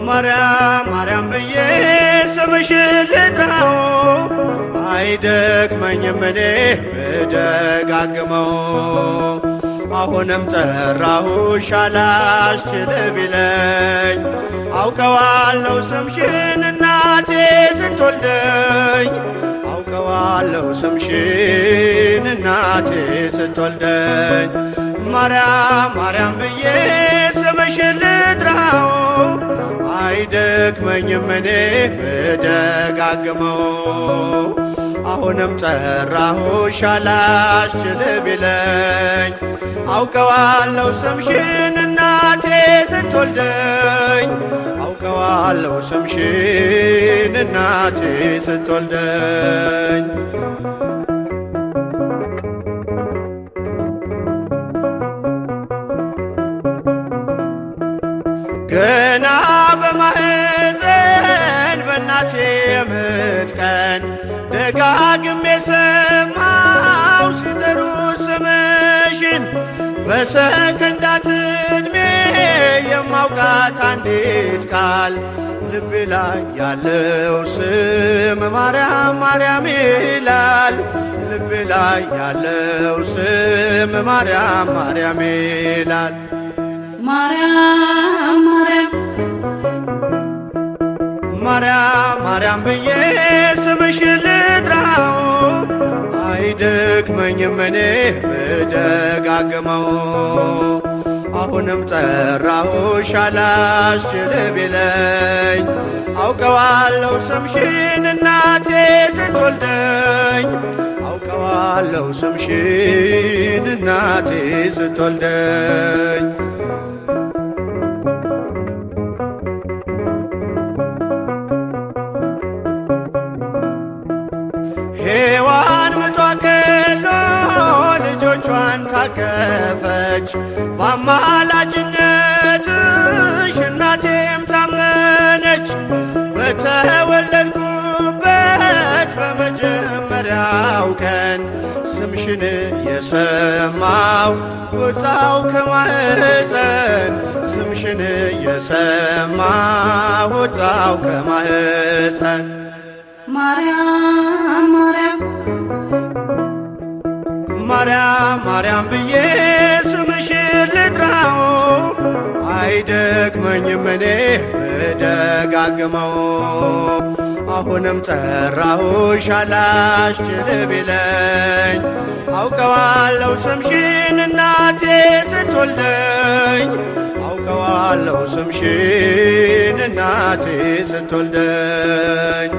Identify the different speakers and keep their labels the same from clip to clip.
Speaker 1: ማርያም ማርያም ብዬ ስምሽን ልጥራው አይደክመኝም እኔ ብደጋግመው። አሁንም ጠራሁሽ አላስችል ቢለኝ አውቀዋለሁ ስምሽን እናቴ ስትወልደኝ አውቀዋለሁ ስምሽን እናቴ ስትወልደኝ። ማርያም ማርያም ብዬ ስምሽን ልጥራው አይደክመኝም እኔ ብደጋግመው። አሁንም ጠራሁሽ አላስችል ቢለኝ አውቀዋለሁ ስምሽን እናቴ ስትወልደኝ አውቀዋለሁ ስምሽን እናቴ ስትወልደኝ። ገና በማህፀን በእናቴ የምጥ ቀን ደጋግሜ ሰማው ሲጠሩ ስምሽን በሰከንዳት ዕድሜ የማውቃት አንዲት ቃል ልቤ ላይ ያለው ስም ማርያም ማርያም ይላል። ልቤ ላይ ያለው ስም ማርያም ማርያም ይላል።
Speaker 2: ማርያም ማርያም
Speaker 1: ማርያም ማርያም ብዬ ስምሽን ልጥራው አይደክመኝም እኔ ብደጋግመው። አሁንም ጠራሁሽ አላስችል ቢለኝ አውቀዋለሁ ስምሽን እናቴ ስትወልደኝ አውቀዋለሁ ስምሽን እናቴ ስትወልደኝ። ሔዋን ምጧ ቀሎ ልጆቿን ታቀፈች በአማላጅነትሽ እናቴም ታመነች። በተወለድኩበት በመጀመሪያው ቀን ስምሽን የሰማው ወጣው ከማህፀን ስምሽን የሰማው ወጣው ከማህፀን።
Speaker 2: ማርያም ማርያም
Speaker 1: ማርያም ማርያም ብዬ ስምሽን ልጥራው አይደክመኝም እኔ ብደጋግመው። አሁንም ጠራሁሽ አላስችል ቢለኝ አውቀዋለሁ ስምሽን እናቴ ስትወልደኝ አውቀዋለሁ ስምሽን እናቴ ስትወልደኝ።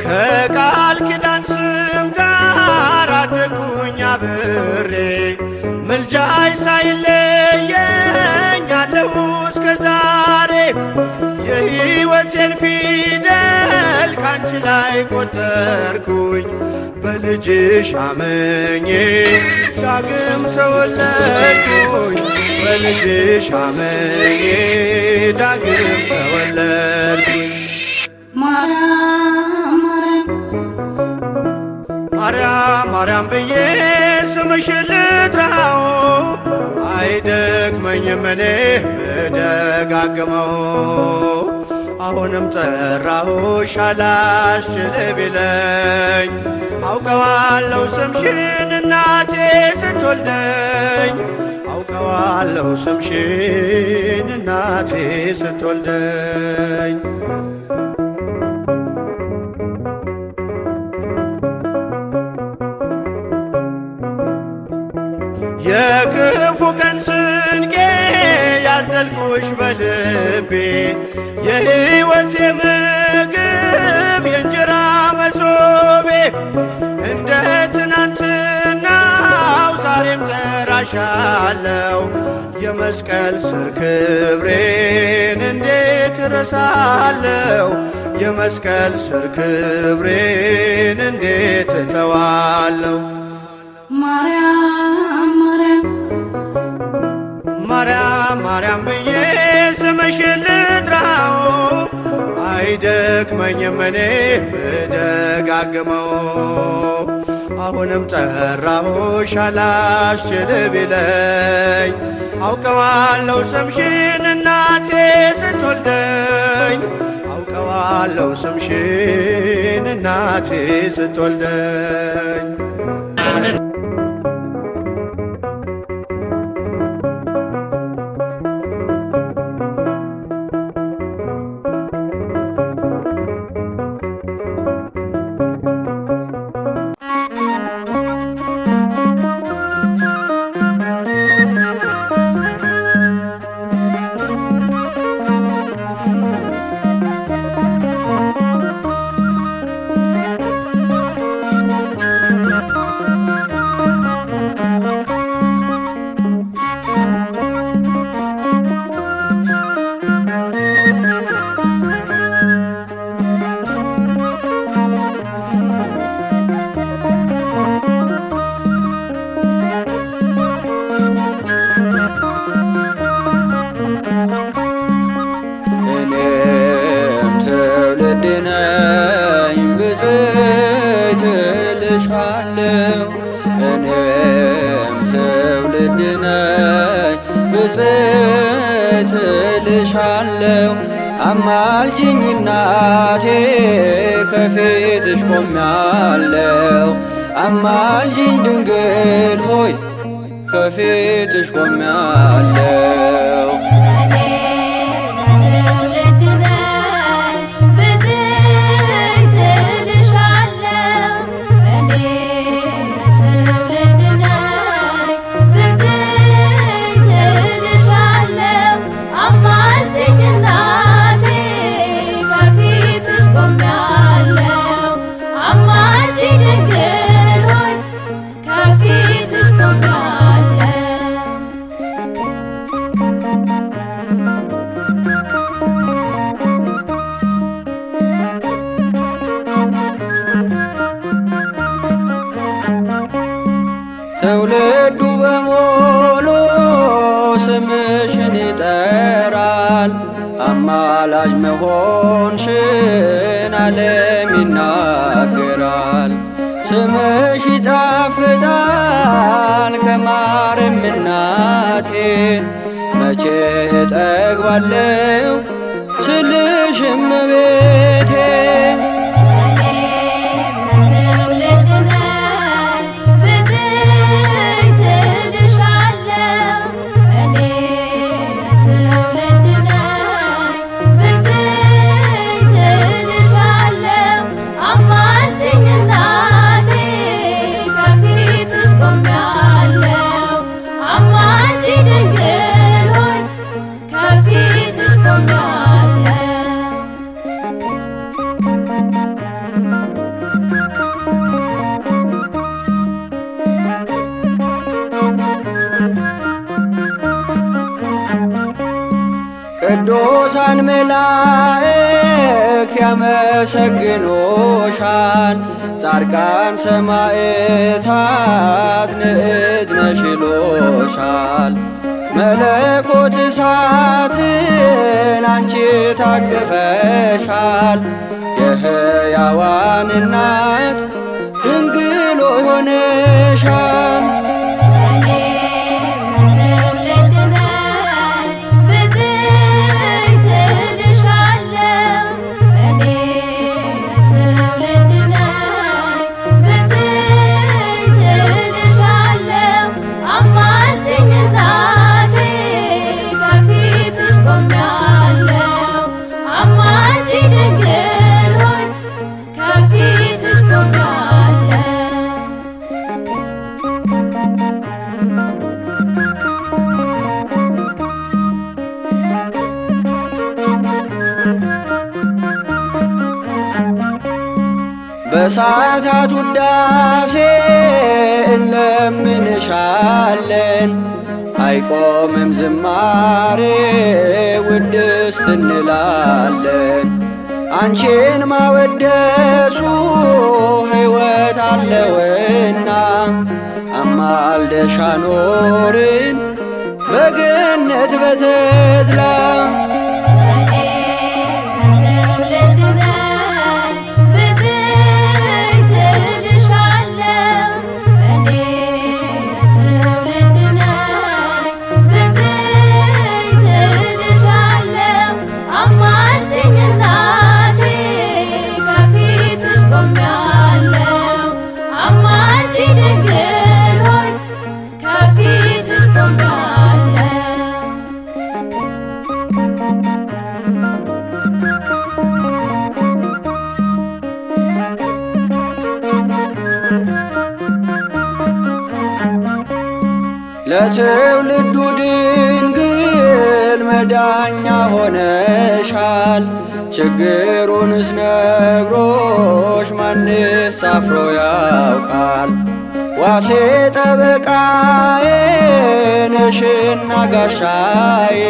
Speaker 1: ከቃል ኪዳን ስም ጋር አደጉኝ አብሬ ምልጃሽ ሳይለየኝ አለሁ እስከ ዛሬ። የሕይወቴን ፊደል ካንቺ ላይ ቆጠርኩኝ በልጅሽ አመኜ ዳግም ተወለድኩኝ በልጅሽ አመኜ ዳግም ተወለድኩኝ።
Speaker 2: ማርያም
Speaker 1: ማርያም ማርያም ብዬ ስምሽን ልጥራው አይደክመኝም እኔ ብደጋግመው። አሁንም ጠራሁሽ አላስችል ቢለኝ አውቀዋለሁ ስምሽን እናቴ ስትወልደኝ አውቀዋለሁ ስምሽን እናቴ ስትወልደኝ። የክፉ ቀን ስንቄ ያዘልኩሽ በልቤ የሕይወቴ ምግብ የእንጀራ መሶቤ እንደ ትናንትናው ዛሬም ጠራሻለው የመስቀል ስር ክብሬን እንዴት እረሳለው የመስቀል ስር ክብሬን እንዴት እተዋለው።
Speaker 2: ማርያም
Speaker 1: ማርያም ማርያም ብዬ ስምሽን ልጥራው አይደክመኝም እኔ ብደጋግመው አሁንም ጠራሁሽ አላስችል ቢለኝ አውቀዋለሁ ስምሽን እናቴ ስትወልደኝ አውቀዋለሁ ስምሽን እናቴ ስትወልደኝ
Speaker 2: እኔም ትውልድ ነኝ ብፅዕት እልሻለሁ። አማልጅኝ እናቴ ከፊትሽ ቆሜያለሁ። አማልጅኝ ድንግል ሆይ ከፊትሽ ቆሜያለሁ። ትውልዱ በሙሉ ስምሽን ይጠራል። አማላጅ መሆንሽን ዓለም ይናገራል። ስምሽ ይጣፍጣል ከማርም እናቴ መቼ እጠግባለሁ ስልሽ እመቤቴ። ቅዱሳን መላእክት ያመሰግኖሻል። ጻድቃን ሰማዕታት ንዕድ ነሽ ይሉሻል። መለኮት እሳትን አንቺ ታቅፈሻል። የሕያዋን እናት ድንግል ሆነሻል። በሰዓታት ውዳሴ እንለምንሻለን። አይቆምም ዝማሬ ውድስት እንላለን። አንቺን ማወደሱ ሕይወት አለውና አማልደሽ አኖርን በገነት በተድላ።
Speaker 3: ብፅዕት እልሻለሁ
Speaker 2: ለትውልዱ ድንግል መዳኛ ሆነሻል። ችግሩንስ ነግሮሽ ማንስ አፍሮ ያውቃል? ዋሴ ጠበቃዬ ነሽና ጋሻዬ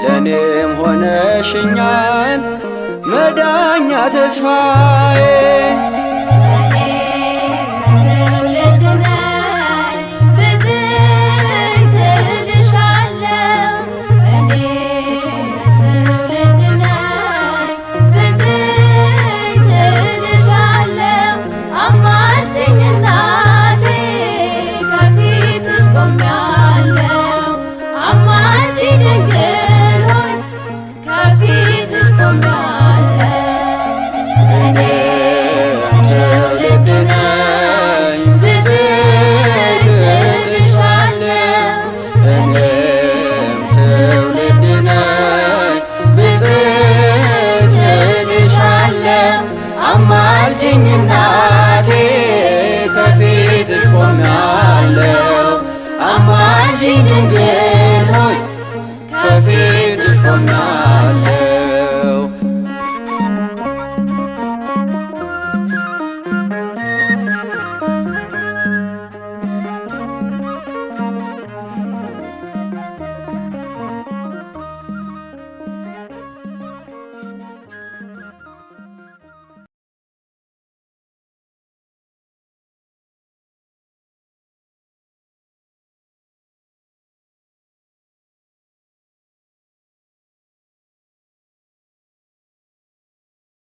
Speaker 2: ለእኔም ሆነሽኛል መዳኛ ተስፋዬ። አማልጅኝ እናቴ ከፊትሽ ቆሜያለሁ። አማልጅኝ ድንግል